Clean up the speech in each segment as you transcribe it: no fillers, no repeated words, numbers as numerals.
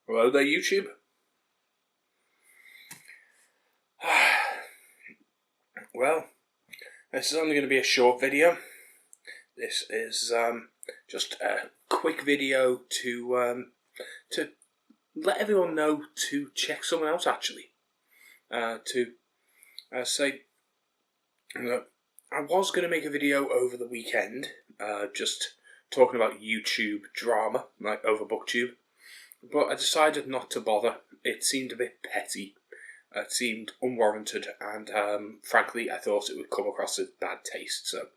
Hello there, YouTube. Well, this is only going to be a short video. This is just a quick video to let everyone know to check someone out. Actually, to say, I was going to make a video over the weekend, just talking about YouTube drama, like over Booktube. But I decided not to bother. It seemed a bit petty. It seemed unwarranted, and frankly, I thought it would come across as bad taste. So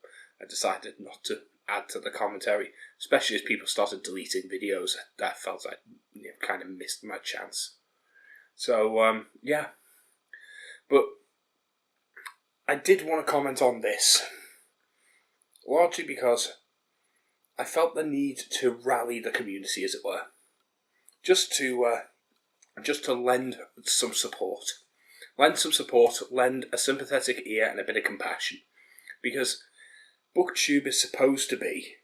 I decided not to add to the commentary, especially as people started deleting videos. I felt I kind of missed my chance. So yeah, but I did want to comment on this, largely because I felt the need to rally the community, as it were. Just to lend some support. Lend a sympathetic ear and a bit of compassion. Because Booktube is supposed to be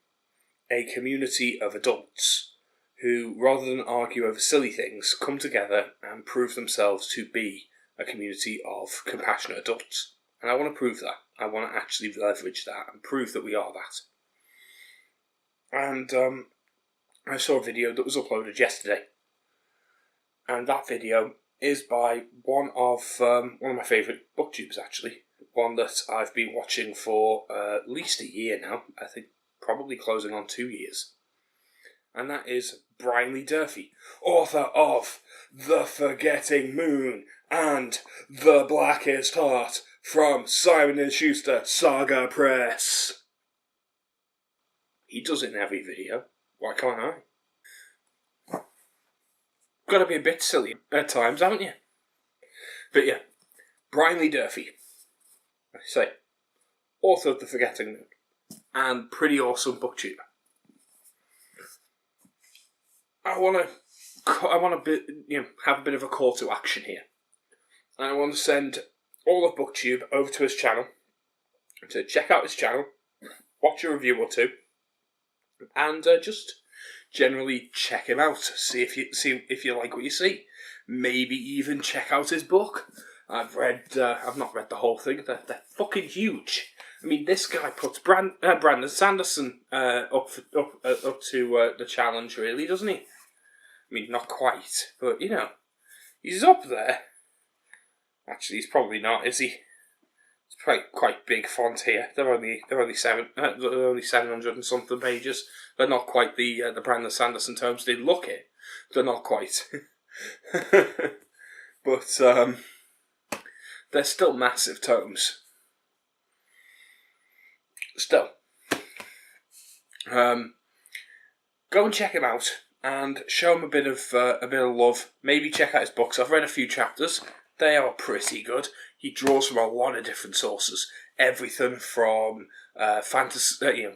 a community of adults who, rather than argue over silly things, come together and prove themselves to be a community of compassionate adults. And I want to prove that. I want to actually leverage that and prove that we are that. And I saw a video that was uploaded yesterday, and that video is by one of my favourite booktubers, actually. One that I've been watching for at least a year now. I think probably closing on 2 years. And that is Brian Lee Durfee, author of The Forgetting Moon and The Blackest Heart from Simon & Schuster Saga Press. He does it in every video. Why can't I? Got to be a bit silly at times, haven't you? But yeah, Brian Lee Durfee, I say, author of The Forgetting Moon, and pretty awesome booktuber. I want to have a bit of a call to action here, and I want to send all of Booktube over to his channel to check out his channel, watch a review or two, and just generally check him out. See if you like what you see. Maybe even check out his book. I've not read the whole thing. They're fucking huge. I mean, this guy puts Brandon Sanderson up to the challenge, really, doesn't he? I mean, not quite, but he's up there. Actually, he's probably not, is he? It's quite big font here. They're only 700 and something pages. They're not quite the Brandon Sanderson tomes. They look it. They're not quite. But they're still massive tomes. Still, go and check him out and show him a bit of love. Maybe check out his books. I've read a few chapters. They are pretty good. He draws from a lot of different sources. Everything from fantasy,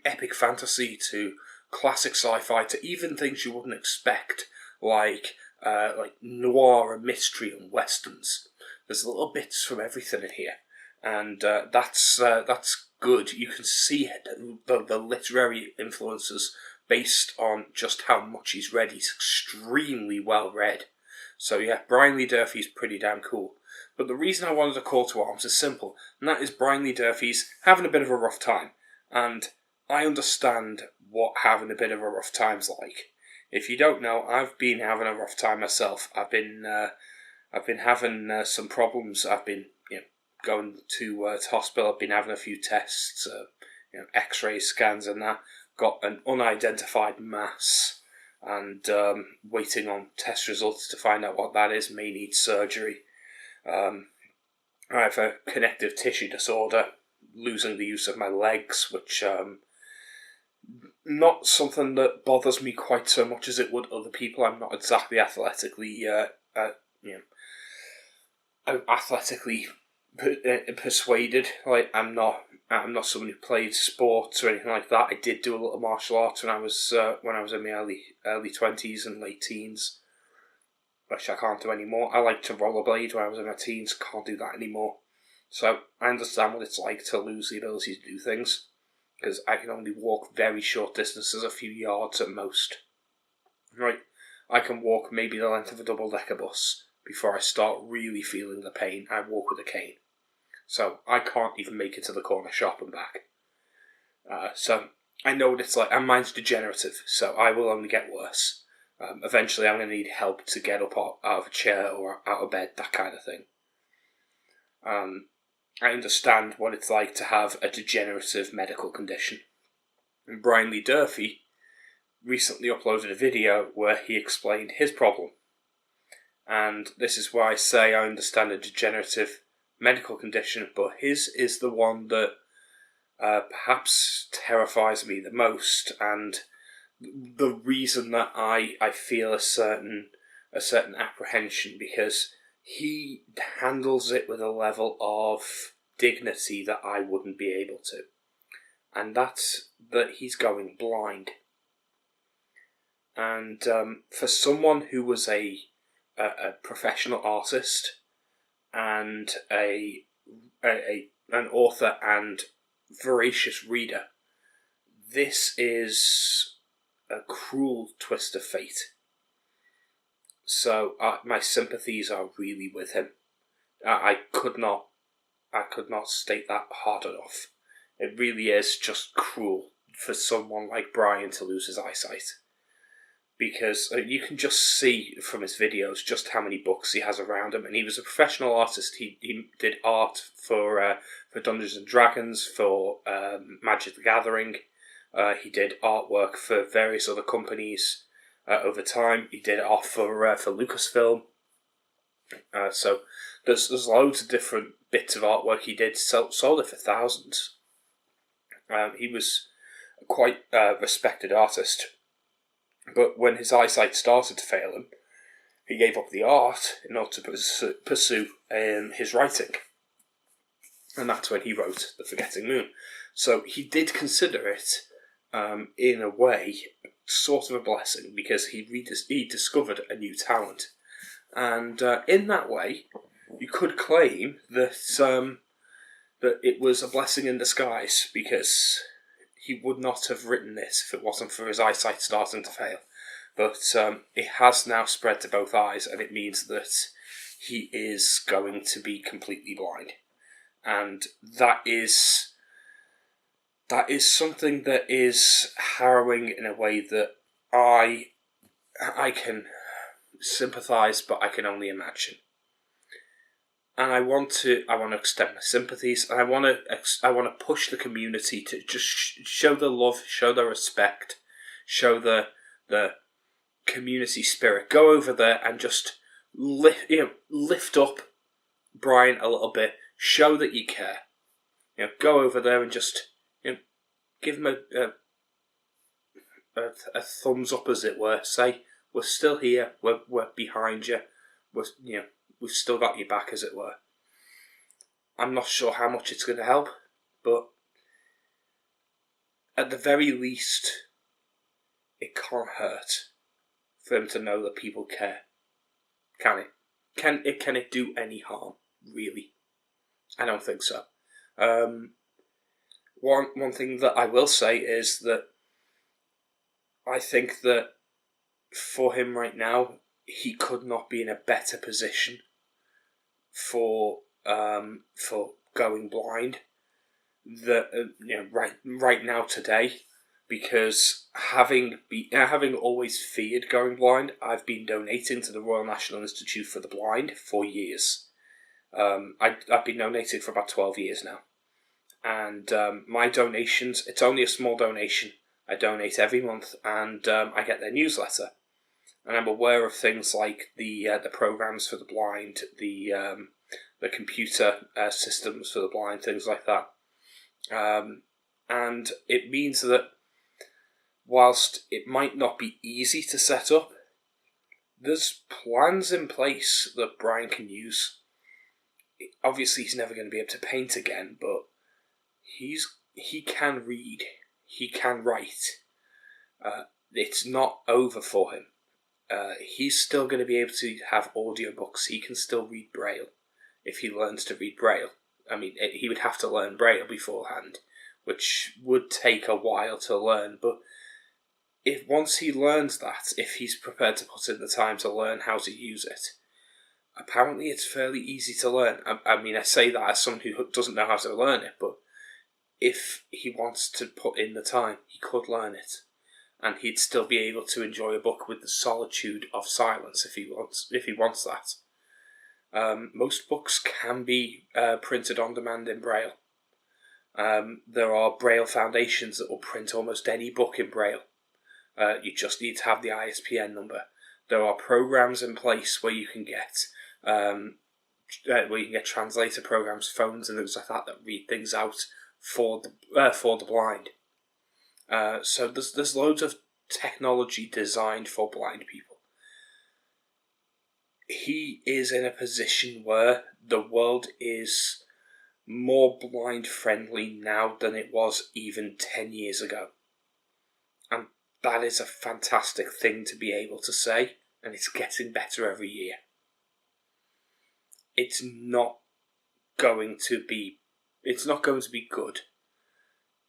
epic fantasy, to classic sci-fi, to even things you wouldn't expect, like noir and mystery and westerns. There's little bits from everything in here, and that's good. You can see the literary influences based on just how much he's read. He's extremely well read. So yeah, Brian Lee Durfee's pretty damn cool. But the reason I wanted a call to arms is simple, and that is Brian Lee Durfee's having a bit of a rough time. And I understand what having a bit of a rough time's like. If you don't know, I've been having a rough time myself. I've been having some problems. I've been going to hospital. I've been having a few tests, X-ray scans and that. Got an unidentified mass, and waiting on test results to find out what that is. May need surgery. I have a connective tissue disorder, losing the use of my legs, which not something that bothers me quite so much as it would other people. I'm not exactly athletically persuaded. Like I'm not someone who played sports or anything like that. I did do a little martial arts when I was in my early 20s and late teens, which I can't do anymore. I liked to rollerblade when I was in my teens. Can't do that anymore. So I understand what it's like to lose the ability to do things, because I can only walk very short distances, a few yards at most. Right. I can walk maybe the length of a double-decker bus before I start really feeling the pain. I walk with a cane. So I can't even make it to the corner shop and back. So I know what it's like, and mine's degenerative, so I will only get worse. Eventually I'm going to need help to get up out of a chair or out of bed, that kind of thing. I understand what it's like to have a degenerative medical condition. And Brian Lee Durfee recently uploaded a video where he explained his problem. And this is why I say I understand a degenerative medical condition, but his is the one that perhaps terrifies me the most, and the reason that I feel a certain apprehension, because he handles it with a level of dignity that I wouldn't be able to, and that's that he's going blind. And for someone who was a professional artist and an author and voracious reader, this is a cruel twist of fate. So my sympathies are really with him. I could not state that hard enough. It really is just cruel for someone like Brian to lose his eyesight, because you can just see from his videos just how many books he has around him. And he was a professional artist. He did art for Dungeons and Dragons, for Magic the Gathering. He did artwork for various other companies over time. He did art for Lucasfilm. So there's loads of different bits of artwork he did. Sold it for thousands. He was a quite respected artist. But when his eyesight started to fail him, he gave up the art in order to pursue his writing. And that's when he wrote The Forgetting Moon. So he did consider it, in a way, sort of a blessing, because he discovered a new talent. And in that way, you could claim that that it was a blessing in disguise, because he would not have written this if it wasn't for his eyesight starting to fail. But it has now spread to both eyes, and it means that he is going to be completely blind. And that is something that is harrowing in a way that I can sympathise, but I can only imagine. And I want to extend my sympathies, and I want to push the community to just show the love, show the respect, show the community spirit. Go over there and just lift up Brian a little bit. Show that you care. Go over there and just give him a thumbs up, as it were. Say, we're still here. We're behind you. We've still got your back, as it were. I'm not sure how much it's going to help, but at the very least, it can't hurt for him to know that people care. Can it? Can it do any harm, really? I don't think so. One thing that I will say is that I think that for him right now, he could not be in a better position for going blind right now today, because having always feared going blind, I've been donating to the Royal National Institute for the Blind for years. I've been donating for about 12 years now, and my donations, it's only a small donation. I donate every month, and I get their newsletter. And I'm aware of things like the programs for the blind, the computer systems for the blind, things like that. And it means that whilst it might not be easy to set up, there's plans in place that Brian can use. Obviously, he's never going to be able to paint again, but he can read, he can write. It's not over for him. He's still going to be able to have audiobooks. He can still read Braille if he learns to read Braille. I mean, he would have to learn Braille beforehand, which would take a while to learn, but if once he learns that, if he's prepared to put in the time to learn how to use it, apparently it's fairly easy to learn. I mean, I say that as someone who doesn't know how to learn it, but if he wants to put in the time, he could learn it. And he'd still be able to enjoy a book with the solitude of silence if he wants that. Most books can be printed on demand in Braille. There are Braille foundations that will print almost any book in Braille. You just need to have the ISBN number. There are programs in place where you can get translator programs, phones, and things like that read things out for the blind. So there's loads of technology designed for blind people. He is in a position where the world is more blind friendly now than it was even 10 years ago. And that is a fantastic thing to be able to say, and it's getting better every year. It's not going to be good.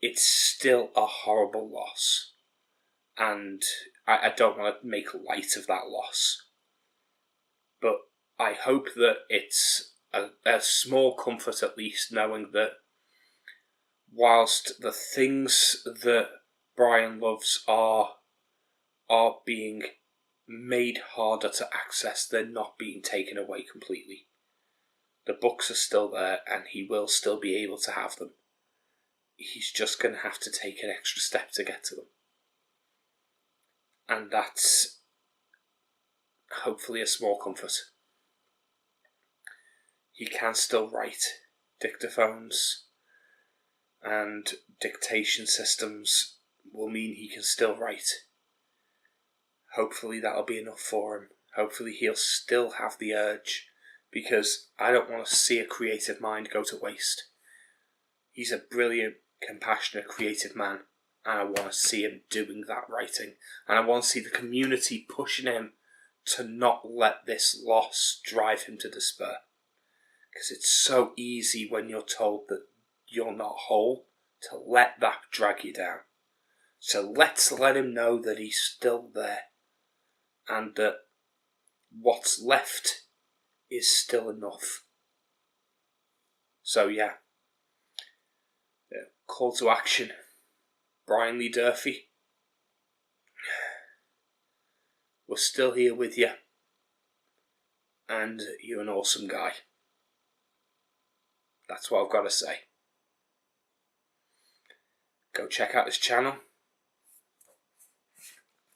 It's still a horrible loss, and I don't want to make light of that loss. But I hope that it's a small comfort, at least, knowing that whilst the things that Brian loves are being made harder to access, they're not being taken away completely. The books are still there, and he will still be able to have them. He's just going to have to take an extra step to get to them. And that's hopefully a small comfort. He can still write. Dictaphones and dictation systems will mean he can still write. Hopefully that'll be enough for him. Hopefully he'll still have the urge, because I don't want to see a creative mind go to waste. He's a brilliant, compassionate, creative man, and I want to see him doing that writing, and I want to see the community pushing him to not let this loss drive him to despair. Because it's so easy when you're told that you're not whole to let that drag you down. So let's let him know that he's still there, and that what's left is still enough. So yeah, call to action. Brian Lee Durfee, we're still here with you, and you're an awesome guy. That's what I've got to say. Go check out this channel.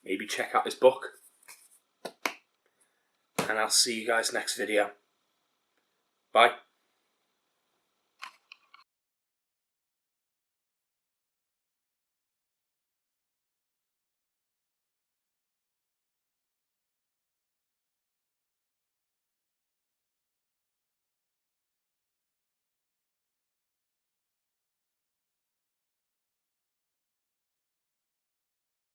Maybe check out this book. And I'll see you guys next video. Bye.